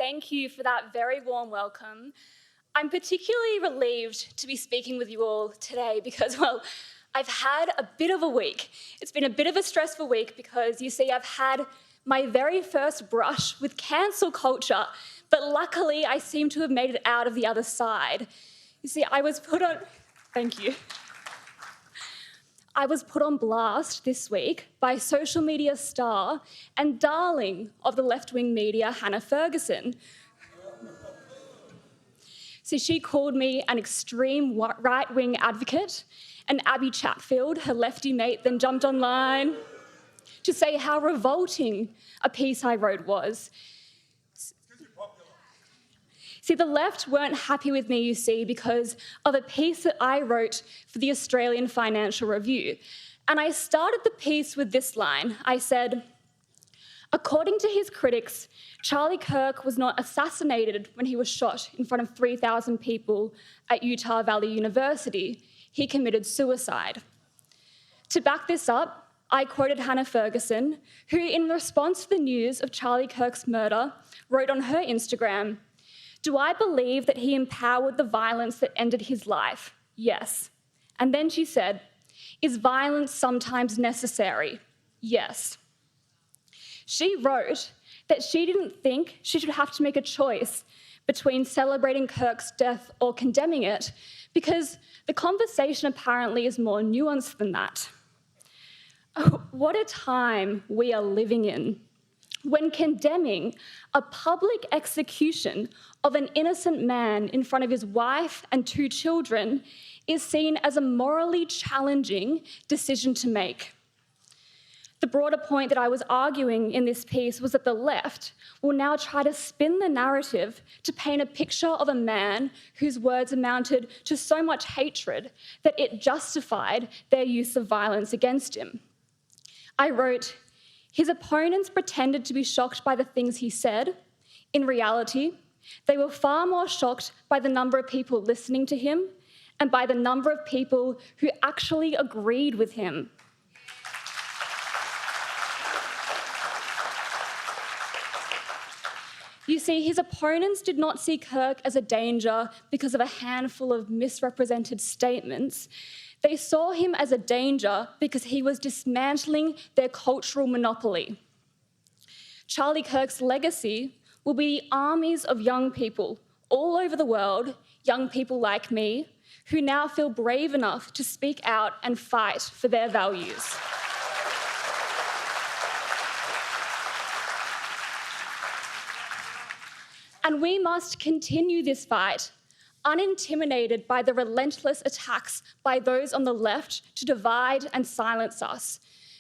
thank you for that very warm welcome. I'm particularly relieved to be speaking with you all today because, well, I've had a bit of a week. It's been a bit of a stressful week because, you see, I've had my very first brush with cancel culture, but luckily I seem to have made it out of the other side. You see, I was put on blast this week by social media star and darling of the left-wing media, Hannah Ferguson. So she called me an extreme right-wing advocate, and Abby Chatfield, her lefty mate, then jumped online to say how revolting a piece I wrote was. See, the left weren't happy with me, you see, because of a piece that I wrote for the Australian Financial Review. And I started the piece with this line. I said, according to his critics, Charlie Kirk was not assassinated when he was shot in front of 3,000 people at Utah Valley University. He committed suicide. To back this up, I quoted Hannah Ferguson, who, in response to the news of Charlie Kirk's murder, wrote on her Instagram, "Do I believe that he empowered the violence that ended his life? Yes." And then she said, "Is violence sometimes necessary? Yes." She wrote that she didn't think she should have to make a choice between celebrating Kirk's death or condemning it, because the conversation apparently is more nuanced than that. Oh, what a time we are living in, when condemning a public execution of an innocent man in front of his wife and 2 children is seen as a morally challenging decision to make. The broader point that I was arguing in this piece was that the left will now try to spin the narrative to paint a picture of a man whose words amounted to so much hatred that it justified their use of violence against him. I wrote, his opponents pretended to be shocked by the things he said. In reality, they were far more shocked by the number of people listening to him and by the number of people who actually agreed with him. You see, his opponents did not see Kirk as a danger because of a handful of misrepresented statements. They saw him as a danger because he was dismantling their cultural monopoly. Charlie Kirk's legacy will be the armies of young people all over the world, young people like me, who now feel brave enough to speak out and fight for their values. And we must continue this fight, unintimidated by the relentless attacks by those on the left to divide and silence us.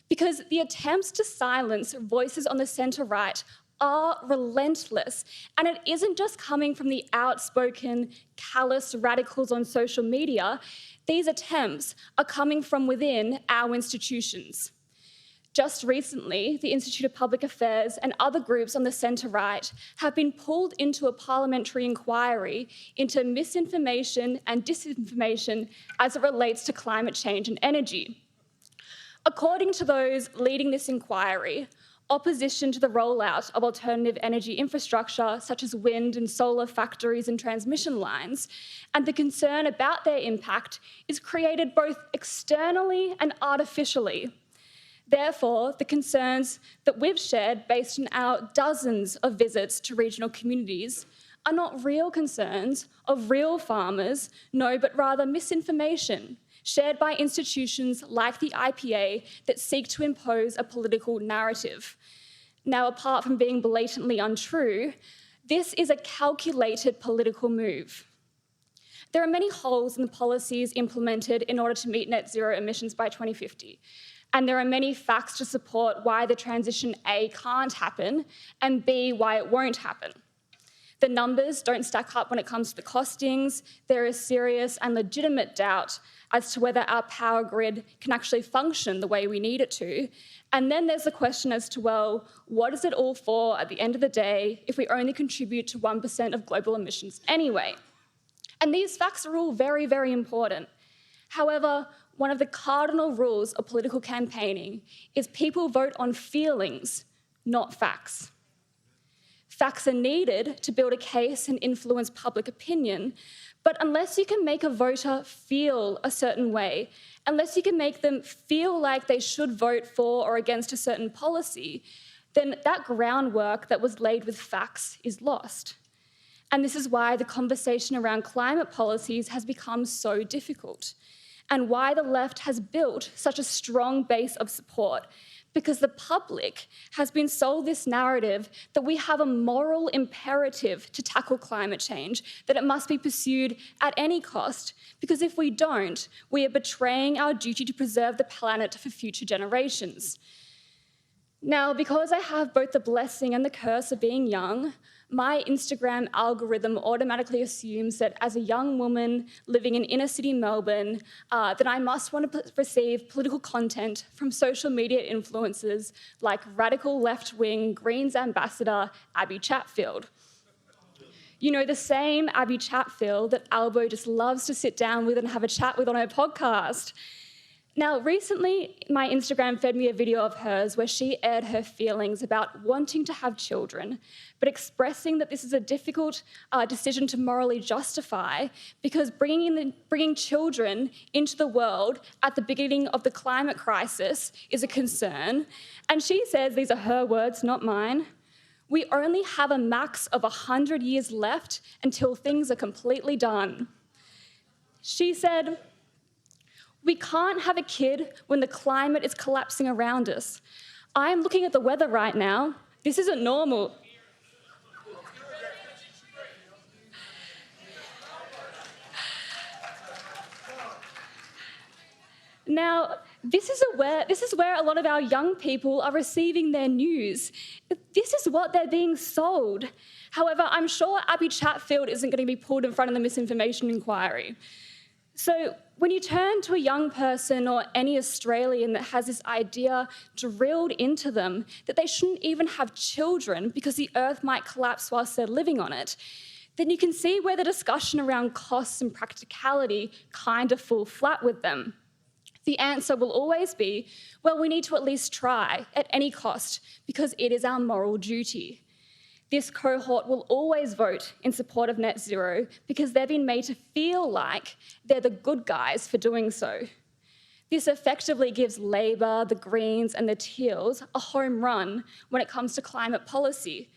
Because the attempts to silence voices on the centre-right are relentless. And it isn't just coming from the outspoken, callous radicals on social media. These attempts are coming from within our institutions. Just recently, the Institute of Public Affairs and other groups on the centre-right have been pulled into a parliamentary inquiry into misinformation and disinformation as it relates to climate change and energy. According to those leading this inquiry, opposition to the rollout of alternative energy infrastructure, such as wind and solar factories and transmission lines, and the concern about their impact is created both externally and artificially. Therefore, the concerns that we've shared based on our dozens of visits to regional communities are not real concerns of real farmers, no, but rather misinformation shared by institutions like the IPA that seek to impose a political narrative. Now, apart from being blatantly untrue, this is a calculated political move. There are many holes in the policies implemented in order to meet net zero emissions by 2050. And there are many facts to support why the transition A can't happen and B, why it won't happen. The numbers don't stack up when it comes to the costings. There is serious and legitimate doubt as to whether our power grid can actually function the way we need it to. And then there's the question as to, well, what is it all for at the end of the day if we only contribute to 1% of global emissions anyway? And these facts are all very, very important. However, one of the cardinal rules of political campaigning is people vote on feelings, not facts. Facts are needed to build a case and influence public opinion, but unless you can make a voter feel a certain way, unless you can make them feel like they should vote for or against a certain policy, then that groundwork that was laid with facts is lost. And this is why the conversation around climate policies has become so difficult, and why the left has built such a strong base of support, because the public has been sold this narrative that we have a moral imperative to tackle climate change, that it must be pursued at any cost, because if we don't, we are betraying our duty to preserve the planet for future generations. Now, because I have both the blessing and the curse of being young, my Instagram algorithm automatically assumes that as a young woman living in inner city Melbourne, that I must want to receive political content from social media influencers like radical left-wing Greens ambassador Abby Chatfield. You know, the same Abby Chatfield that Albo just loves to sit down with and have a chat with on her podcast. Now, recently, my Instagram fed me a video of hers where she aired her feelings about wanting to have children, but expressing that this is a difficult decision to morally justify, because bringing children into the world at the beginning of the climate crisis is a concern. And she says, these are her words, not mine, "We only have a max of 100 years left until things are completely done." She said, "We can't have a kid when the climate is collapsing around us. I am looking at the weather right now. This isn't normal." Now, this is where a lot of our young people are receiving their news. This is what they're being sold. However, I'm sure Abby Chatfield isn't going to be pulled in front of the misinformation inquiry. So when you turn to a young person or any Australian that has this idea drilled into them that they shouldn't even have children because the earth might collapse whilst they're living on it, then you can see where the discussion around costs and practicality kind of fall flat with them. The answer will always be, well, we need to at least try at any cost because it is our moral duty. This cohort will always vote in support of net zero because they've been made to feel like they're the good guys for doing so. This effectively gives Labor, the Greens and the Teals a home run when it comes to climate policy.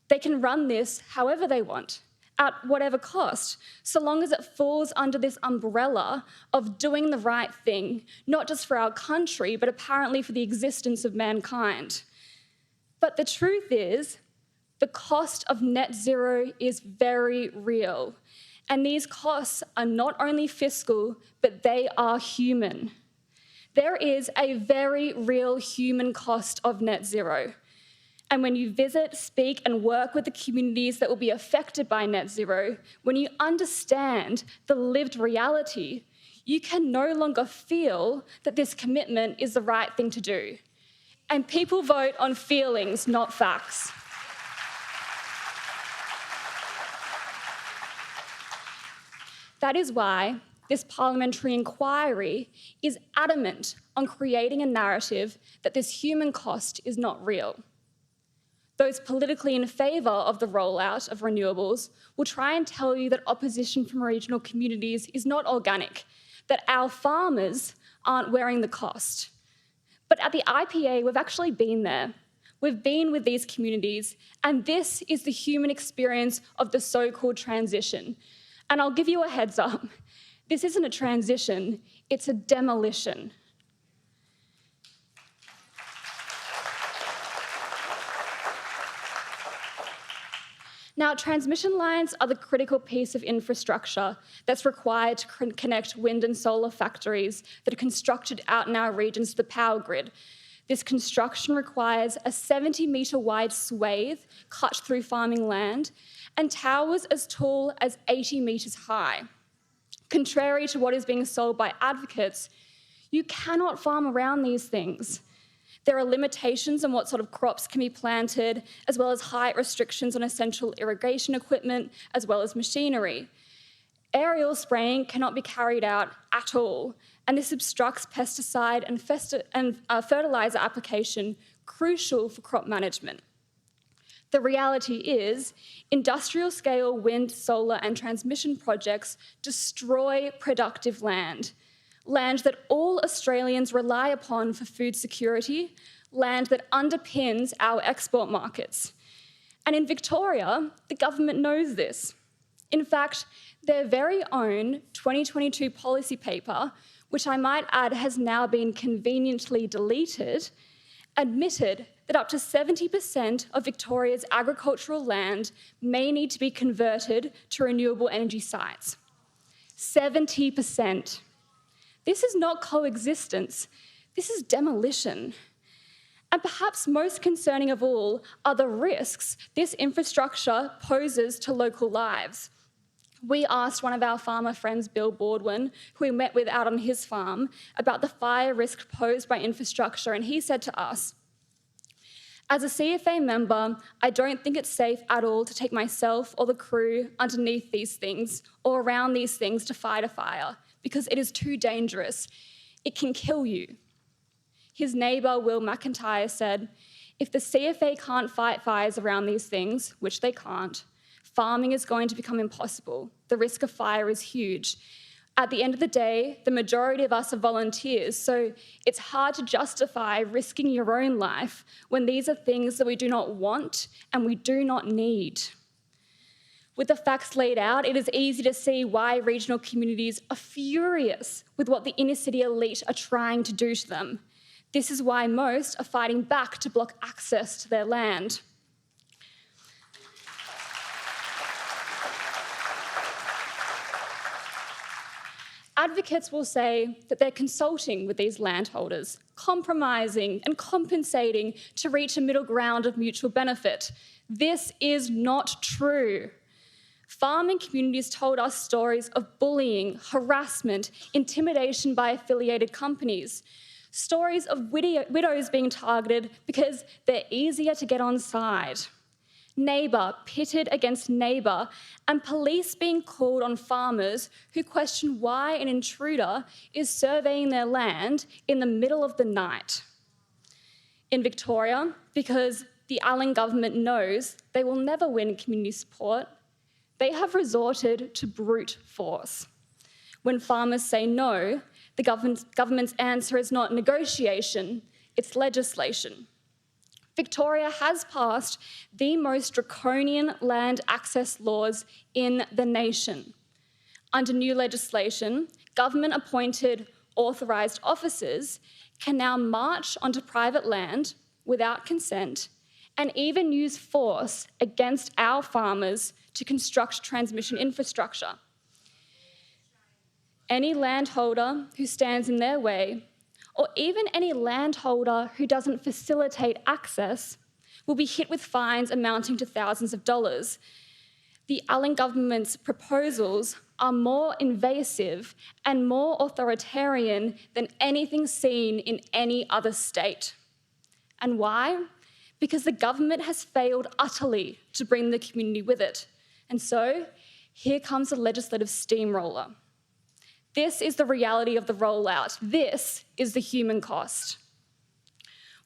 They can run this however they want, at whatever cost, so long as it falls under this umbrella of doing the right thing, not just for our country, but apparently for the existence of mankind. But the truth is, the cost of net zero is very real. And these costs are not only fiscal, but they are human. There is a very real human cost of net zero. And when you visit, speak, and work with the communities that will be affected by net zero, when you understand the lived reality, you can no longer feel that this commitment is the right thing to do. And people vote on feelings, not facts. That is why this parliamentary inquiry is adamant on creating a narrative that this human cost is not real. Those politically in favour of the rollout of renewables will try and tell you that opposition from regional communities is not organic, that our farmers aren't wearing the cost. But at the IPA, we've actually been there. We've been with these communities, and this is the human experience of the so-called transition. And I'll give you a heads up. This isn't a transition, it's a demolition. Now, transmission lines are the critical piece of infrastructure that's required to connect wind and solar factories that are constructed out in our regions to the power grid. This construction requires a 70-metre wide swathe cut through farming land and towers as tall as 80 metres high. Contrary to what is being sold by advocates, you cannot farm around these things. There are limitations on what sort of crops can be planted, as well as height restrictions on essential irrigation equipment, as well as machinery. Aerial spraying cannot be carried out at all, and this obstructs pesticide and fertiliser application, crucial for crop management. The reality is, industrial-scale wind, solar, and transmission projects destroy productive land that all Australians rely upon for food security, land that underpins our export markets. And in Victoria, the government knows this. In fact, their very own 2022 policy paper, which I might add has now been conveniently deleted, admitted that up to 70% of Victoria's agricultural land may need to be converted to renewable energy sites. 70%. This is not coexistence, this is demolition. And perhaps most concerning of all are the risks this infrastructure poses to local lives. We asked one of our farmer friends, Bill Baldwin, who we met with out on his farm, about the fire risk posed by infrastructure, and he said to us, "As a CFA member, I don't think it's safe at all to take myself or the crew underneath these things or around these things to fight a fire, because it is too dangerous. It can kill you." His neighbour, Will McIntyre, said, "If the CFA can't fight fires around these things, which they can't, farming is going to become impossible. The risk of fire is huge. At the end of the day, the majority of us are volunteers, so it's hard to justify risking your own life when these are things that we do not want and we do not need." With the facts laid out, it is easy to see why regional communities are furious with what the inner city elite are trying to do to them. This is why most are fighting back to block access to their land. Advocates will say that they're consulting with these landholders, compromising and compensating to reach a middle ground of mutual benefit. This is not true. Farming communities told us stories of bullying, harassment, intimidation by affiliated companies, stories of widows being targeted because they're easier to get on side, neighbour pitted against neighbour, and police being called on farmers who question why an intruder is surveying their land in the middle of the night. In Victoria, because the Allen government knows they will never win community support, they have resorted to brute force. When farmers say no, the government's answer is not negotiation, it's legislation. Victoria has passed the most draconian land access laws in the nation. Under new legislation, government-appointed authorised officers can now march onto private land without consent and even use force against our farmers to construct transmission infrastructure. Any landholder who stands in their way, or even any landholder who doesn't facilitate access, will be hit with fines amounting to thousands of dollars. The Allen government's proposals are more invasive and more authoritarian than anything seen in any other state. And why? Because the government has failed utterly to bring the community with it. And so, here comes a legislative steamroller. This is the reality of the rollout. This is the human cost.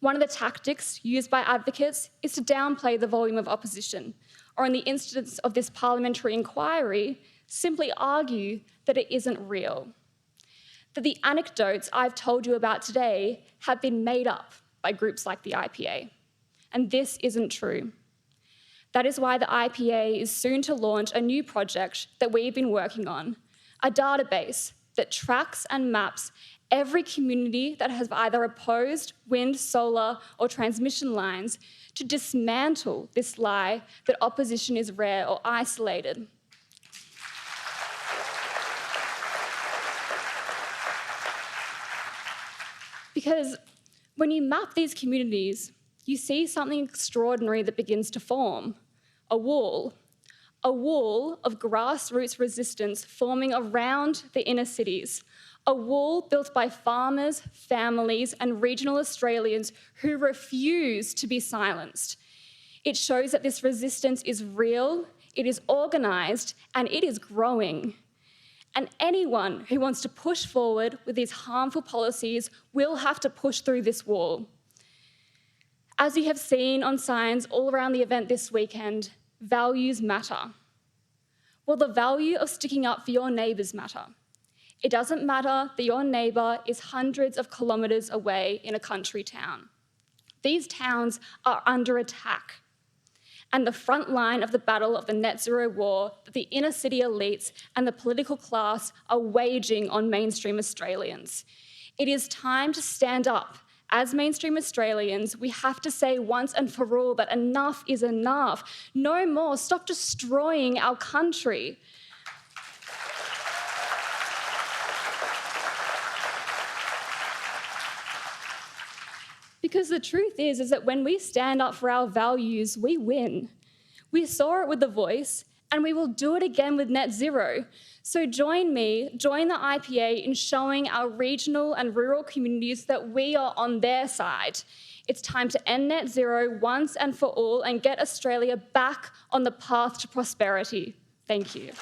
One of the tactics used by advocates is to downplay the volume of opposition, or in the instance of this parliamentary inquiry, simply argue that it isn't real. That the anecdotes I've told you about today have been made up by groups like the IPA. And this isn't true. That is why the IPA is soon to launch a new project that we've been working on, a database that tracks and maps every community that has either opposed wind, solar, or transmission lines to dismantle this lie that opposition is rare or isolated. Because when you map these communities, you see something extraordinary that begins to form, a wall of grassroots resistance forming around the inner cities, a wall built by farmers, families, and regional Australians who refuse to be silenced. It shows that this resistance is real, it is organised, and it is growing. And anyone who wants to push forward with these harmful policies will have to push through this wall. As you have seen on signs all around the event this weekend, values matter. Will the value of sticking up for your neighbours matter? It doesn't matter that your neighbour is hundreds of kilometres away in a country town. These towns are under attack, and the front line of the battle of the net zero war that the inner city elites and the political class are waging on mainstream Australians. It is time to stand up. As mainstream Australians, we have to say once and for all that enough is enough. No more. Stop destroying our country. Because the truth is that when we stand up for our values, we win. We saw it with The Voice, and we will do it again with net zero. So join the IPA in showing our regional and rural communities that we are on their side. It's time to end net zero once and for all and get Australia back on the path to prosperity. Thank you.